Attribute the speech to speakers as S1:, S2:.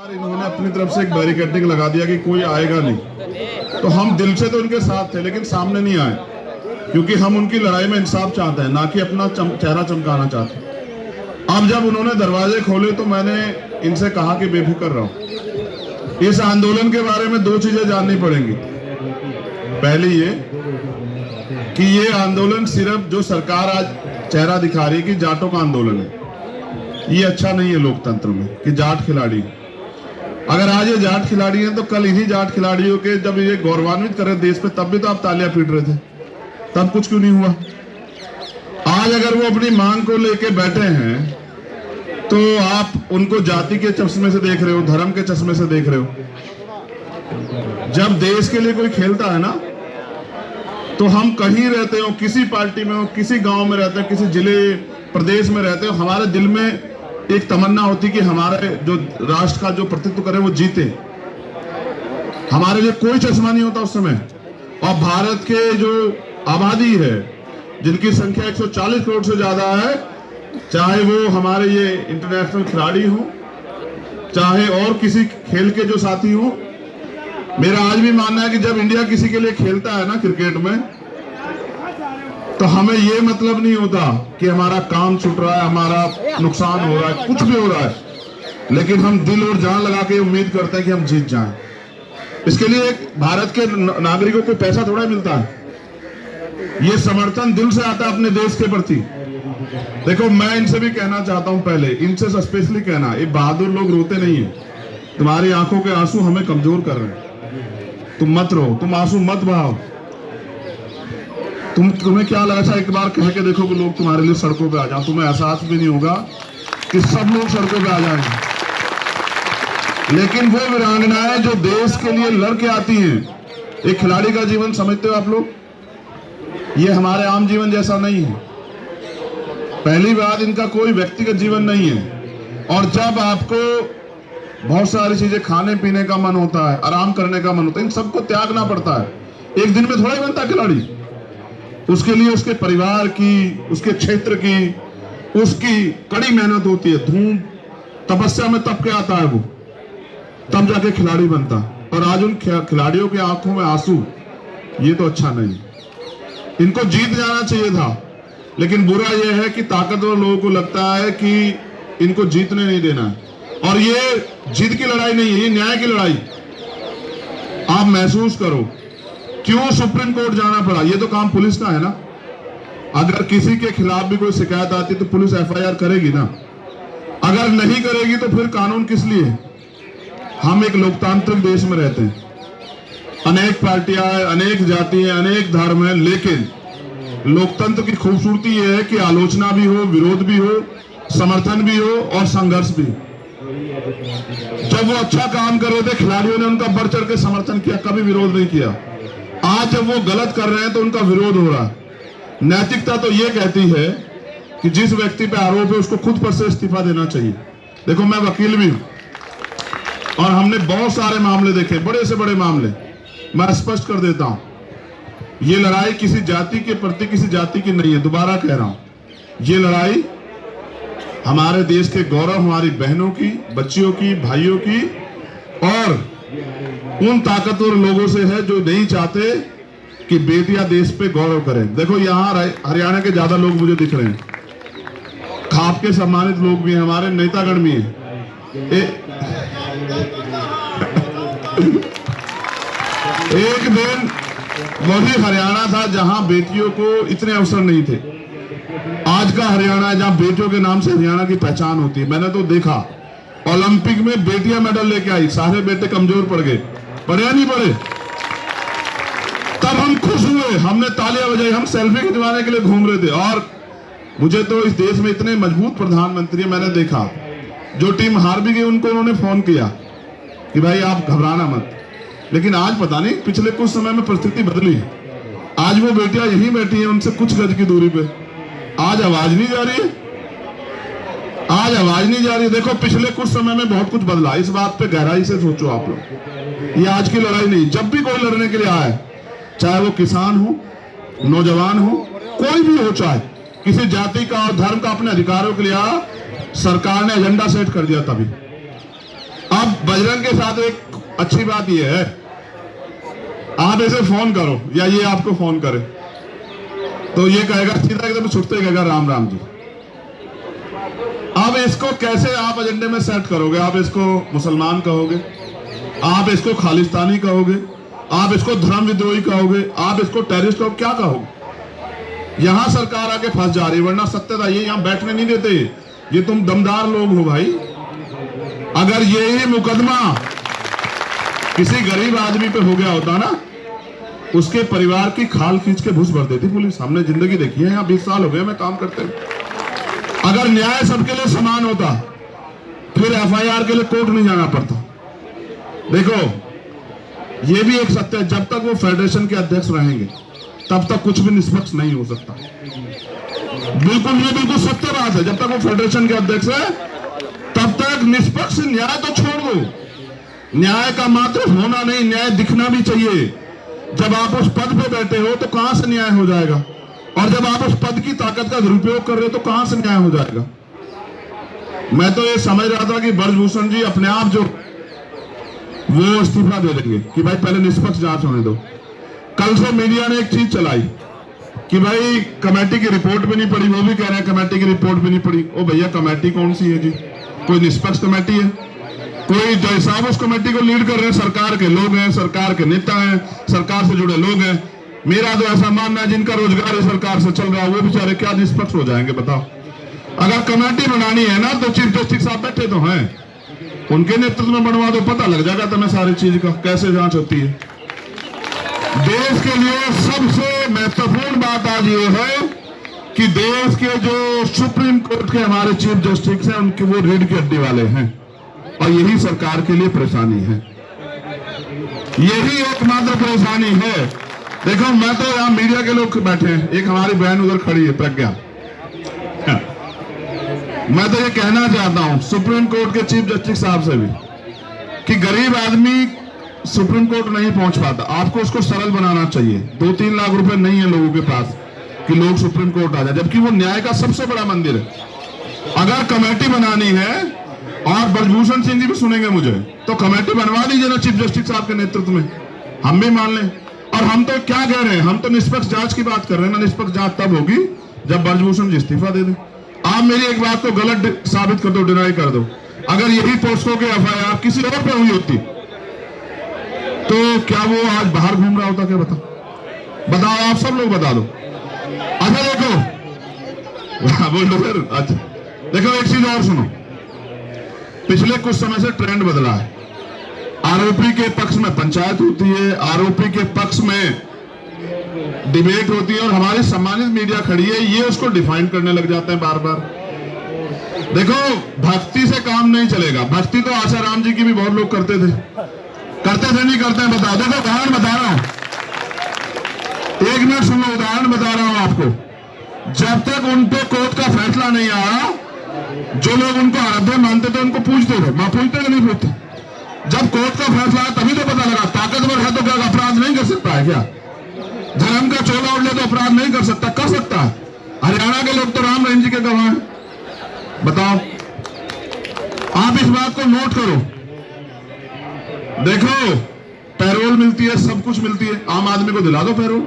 S1: इन्होंने अपनी तरफ से एक बैरिकेडिंग लगा दिया कि कोई आएगा नहीं, तो हम दिल से तो उनके साथ थे लेकिन सामने नहीं आए, क्योंकि हम उनकी लड़ाई में इंसाफ चाहते हैं, ना कि अपना चेहरा चमकाना चाहते हैं। अब जब उन्होंने दरवाजे खोले तो मैंने इनसे कहा कि बेफिक्र रहो। इस आंदोलन के बारे में दो चीजें जाननी पड़ेंगी। पहली ये कि ये आंदोलन सिर्फ जो सरकार आज चेहरा दिखा रही है कि जाटों का आंदोलन है, ये अच्छा नहीं है लोकतंत्र में कि जाट खिलाड़ी। अगर आज ये जाट खिलाड़ी हैं तो कल इन्हीं जाट खिलाड़ियों के जब ये गौरवान्वित कर रहे देश पे, तब भी तो आप तालियां पीट रहे थे, तब कुछ क्यों नहीं हुआ। आज अगर वो अपनी मांग को लेके बैठे हैं तो आप उनको जाति के चश्मे से देख रहे हो, धर्म के चश्मे से देख रहे हो। जब देश के लिए कोई खेलता है ना, तो हम कहीं रहते हो, किसी पार्टी में हो, किसी गांव में रहते हो, किसी जिले प्रदेश में रहते हो, हमारे दिल में एक तमन्ना होती कि हमारे जो राष्ट्र का जो प्रतिनिधित्व करे वो जीते। हमारे लिए कोई चश्मा नहीं होता उस समय। और भारत के जो आबादी है, जिनकी संख्या 140 करोड़ से ज्यादा है, चाहे वो हमारे ये इंटरनेशनल खिलाड़ी हो, चाहे और किसी खेल के जो साथी हो, मेरा आज भी मानना है कि जब इंडिया किसी के लिए खेलता है ना क्रिकेट में, तो हमें ये मतलब नहीं होता कि हमारा काम छूट रहा है, हमारा नुकसान हो रहा है, कुछ भी हो रहा है, लेकिन हम दिल और जान लगा के उम्मीद करते हैं कि हम जीत जाएं। इसके लिए भारत के नागरिकों को पैसा थोड़ा मिलता है, ये समर्थन दिल से आता है अपने देश के प्रति। देखो, मैं इनसे भी कहना चाहता हूं, पहले इनसे स्पेशली कहना, ये बहादुर लोग रोते नहीं है, तुम्हारी आंखों के आंसू हमें कमजोर कर रहे हैं। तुम मत रो, तुम आंसू मत बहाओ। तुम्हें क्या लगा था, एक बार कह के देखो कि लोग तुम्हारे लिए सड़कों पे आ जाओ, तुम्हें एहसास भी नहीं होगा कि सब लोग सड़कों पे आ जाएंगे। लेकिन वो वीरांगनाएं जो देश के लिए लड़ के आती हैं, एक खिलाड़ी का जीवन समझते हो आप लोग, ये हमारे आम जीवन जैसा नहीं है। पहली बात, इनका कोई व्यक्तिगत जीवन नहीं है। और जब आपको बहुत सारी चीजें खाने पीने का मन होता है, आराम करने का मन होता है, इन सबको त्यागना पड़ता है। एक दिन में थोड़ा ही बनता खिलाड़ी। उसके लिए उसके परिवार की, उसके क्षेत्र की, उसकी कड़ी मेहनत होती है, धूम तपस्या में तप के आता है वो, तब जाके खिलाड़ी बनता। और आज उन खिलाड़ियों की आंखों में आंसू, ये तो अच्छा नहीं। इनको जीत जाना चाहिए था, लेकिन बुरा यह है कि ताकतवर लोगों को लगता है कि इनको जीतने नहीं देना है। और ये जीत की लड़ाई नहीं है, ये न्याय की लड़ाई। आप महसूस करो क्यों सुप्रीम कोर्ट जाना पड़ा। ये तो काम पुलिस का है ना। अगर किसी के खिलाफ भी कोई शिकायत आती तो पुलिस एफआईआर करेगी ना। अगर नहीं करेगी तो फिर कानून किस लिए। हम एक लोकतांत्रिक देश में रहते हैं, अनेक पार्टियां हैं, अनेक जाति हैं, अनेक धर्म हैं, लेकिन लोकतंत्र की खूबसूरती यह है कि आलोचना भी हो, विरोध भी हो, समर्थन भी हो और संघर्ष भी। जब वो अच्छा काम कर रहे थे, खिलाड़ियों ने उनका बढ़ चढ़ के समर्थन किया, कभी विरोध नहीं किया। आज जब वो गलत कर रहे हैं तो उनका विरोध हो रहा है। नैतिकता तो ये कहती है कि जिस व्यक्ति पे आरोप है उसको खुद पर से इस्तीफा देना चाहिए। देखो, मैं वकील भी हूं और हमने बहुत सारे मामले देखे, बड़े से बड़े मामले। मैं स्पष्ट कर देता हूं, ये लड़ाई किसी जाति के प्रति किसी जाति की नहीं है। दोबारा कह रहा हूं, ये लड़ाई हमारे देश के गौरव, हमारी बहनों की, बच्चियों की, भाइयों की और उन ताकतवर लोगों से है जो नहीं चाहते कि बेटियां देश पे गौरव करें। देखो, यहां हरियाणा के ज्यादा लोग मुझे दिख रहे हैं, खाप के सम्मानित लोग भी हैं, हमारे नेतागण भी हैं। एक दिन वही हरियाणा था जहां बेटियों को इतने अवसर नहीं थे। आज का हरियाणा है जहां बेटियों के नाम से हरियाणा की पहचान होती है। मैंने तो देखा, ओलंपिक में बेटियां मेडल लेके आई, सारे बेटे कमजोर पड़ गए, पढ़े या नहीं पढ़े। तब हम खुश हुए, हमने तालियां बजाई, हम सेल्फी खिंचवाने के लिए घूम रहे थे। और मुझे तो इस देश में इतने मजबूत प्रधानमंत्री मैंने देखा, जो टीम हार भी गई उनको उन्होंने फोन किया कि भाई आप घबराना मत। लेकिन आज पता नहीं, पिछले कुछ समय में परिस्थिति बदली। आज वो बेटियां यहीं बैठी हैं, उनसे कुछ गज की दूरी पे। आज आवाज नहीं जा रही है, आज आवाज नहीं जा रही। देखो, पिछले कुछ समय में बहुत कुछ बदला। इस बात पे गहराई से सोचो आप लोग। ये आज की लड़ाई नहीं। जब भी कोई लड़ने के लिए आए, चाहे वो किसान हो, नौजवान हो, कोई भी हो, चाहे किसी जाति का और धर्म का अपने अधिकारों के लिए आया, सरकार ने एजेंडा सेट कर दिया तभी। अब बजरंग के साथ एक अच्छी बात यह है, आप इसे फोन करो या ये आपको फोन करे तो ये कहेगा सीधा एकदम छुटते कहेगा राम राम जी। अब इसको कैसे आप एजेंडे में सेट करोगे? आप इसको मुसलमान कहोगे, आप इसको खालिस्तानी कहोगे, आप इसको धर्म विद्रोही कहोगे, आप इसको टेररिस्ट कहोगे, क्या कहोगे? यहां सरकार आके फंस जा रही है, वरना सत्यता ये यहां बैठने नहीं देते। ये तुम दमदार लोग हो भाई। अगर यही मुकदमा किसी गरीब आदमी पे हो गया होता ना, उसके परिवार की खाल खींच के घुस भर देती पुलिस। हमने जिंदगी देखी है, यहाँ 20 साल हो गए मैं काम करते हैं। अगर न्याय सबके लिए समान होता फिर एफआईआर के लिए कोर्ट नहीं जाना पड़ता। देखो ये भी एक सत्य है, जब तक वो फेडरेशन के अध्यक्ष रहेंगे तब तक कुछ भी निष्पक्ष नहीं हो सकता। बिल्कुल, ये बिल्कुल सत्य बात है। जब तक वो फेडरेशन के अध्यक्ष है तब तक निष्पक्ष न्याय तो छोड़ दो, न्याय का मात्र होना नहीं, न्याय दिखना भी चाहिए। जब आप उस पद पे बैठे हो तो कहां से न्याय हो जाएगा? और जब आप उस पद की ताकत का दुरुपयोग कर रहे हो तो कहां से न्याय हो जाएगा? मैं तो ये समझ रहा था कि ब्रजभूषण जी अपने आप जो वो इस्तीफा दे देंगे कि भाई पहले निष्पक्ष जांच होने दो। कल से मीडिया ने एक चीज चलाई कि भाई कमेटी की रिपोर्ट भी नहीं पड़ी, वो भी कह रहे हैं कमेटी की रिपोर्ट भी नहीं पड़ी। ओ भैया, कमेटी कौन सी है जी? कोई निष्पक्ष कमेटी है? कोई जो साहब उस कमेटी को लीड कर रहे हैं सरकार के लोग हैं, सरकार के नेता हैं, सरकार से जुड़े लोग हैं। मेरा तो ऐसा मानना है जिनका रोजगार इस सरकार से चल रहा है वो बेचारे क्या निष्पक्ष हो जाएंगे बताओ? अगर कमेटी बनानी है ना तो चीफ जस्टिस साहब बैठे तो हैं, उनके नेतृत्व में बनवा दो, पता लग जाएगा तुम्हें सारी चीज का कैसे जांच होती है। देश के लिए सबसे महत्वपूर्ण बात आज ये है कि देश के जो सुप्रीम कोर्ट के हमारे चीफ जस्टिस हैं उनके वो रीढ़ की हड्डी वाले हैं, और यही सरकार के लिए परेशानी है, यही एकमात्र परेशानी है। देखो मैं तो यहाँ मीडिया के लोग बैठे हैं, एक हमारी बहन उधर खड़ी है प्रज्ञा, मैं तो ये कहना चाहता हूं सुप्रीम कोर्ट के चीफ जस्टिस साहब से भी कि गरीब आदमी सुप्रीम कोर्ट नहीं पहुंच पाता, आपको उसको सरल बनाना चाहिए। 2-3 लाख रुपए नहीं है लोगों के पास कि लोग सुप्रीम कोर्ट आ जाए, जबकि वो न्याय का सबसे बड़ा मंदिर है। अगर कमेटी बनानी है, और ब्रजभूषण सिंह जी भी सुनेंगे मुझे, तो कमेटी बनवा दीजिए ना चीफ जस्टिस साहब के नेतृत्व में, हम भी मान लें। और हम तो क्या कह रहे हैं, हम तो निष्पक्ष जांच की बात कर रहे हैं ना। निष्पक्ष जांच तब होगी जब ब्रजभूषण जी इस्तीफा दे दें। आप मेरी एक बात को गलत साबित कर दो, डिनाई कर दो, अगर यही पोस्को के एफआईआर किसी और पे हुई होती तो क्या वो आज बाहर घूम रहा होता? क्या बताओ, आप सब लोग बता दो। अच्छा देखो बोलो फिर। अच्छा देखो एक चीज और सुनो, पिछले कुछ समय से ट्रेंड बदला है। आरोपी के पक्ष में पंचायत होती है, आरोपी के पक्ष में डिबेट होती है, और हमारी सम्मानित मीडिया खड़ी है, ये उसको डिफाइन करने लग जाते हैं बार बार। देखो भक्ति से काम नहीं चलेगा। भक्ति तो आशा राम जी की भी बहुत लोग करते थे नहीं करते हैं? बताओ। देखो उदाहरण बता रहा हूं, 1 मिनट सुनो, उदाहरण बता रहा हूं आपको। जब तक उन पे कोर्ट का फैसला नहीं आया, जो लोग उनको आराध्य मानते थे उनको पूछते थे, मां पूछते कि नहीं पूछते? जब कोर्ट का फैसला आया तभी तो पता लगा ताकतवर है तो क्या अपराध नहीं कर सकता है? क्या धर्म का चोला उड़ ले तो अपराध नहीं कर सकता? कर सकता है। हरियाणा के लोग तो राम रहीम जी के गवाह हैं। बताओ, आप इस बात को नोट करो। देखो पैरोल मिलती है, सब कुछ मिलती है, आम आदमी को दिला दो पैरोल।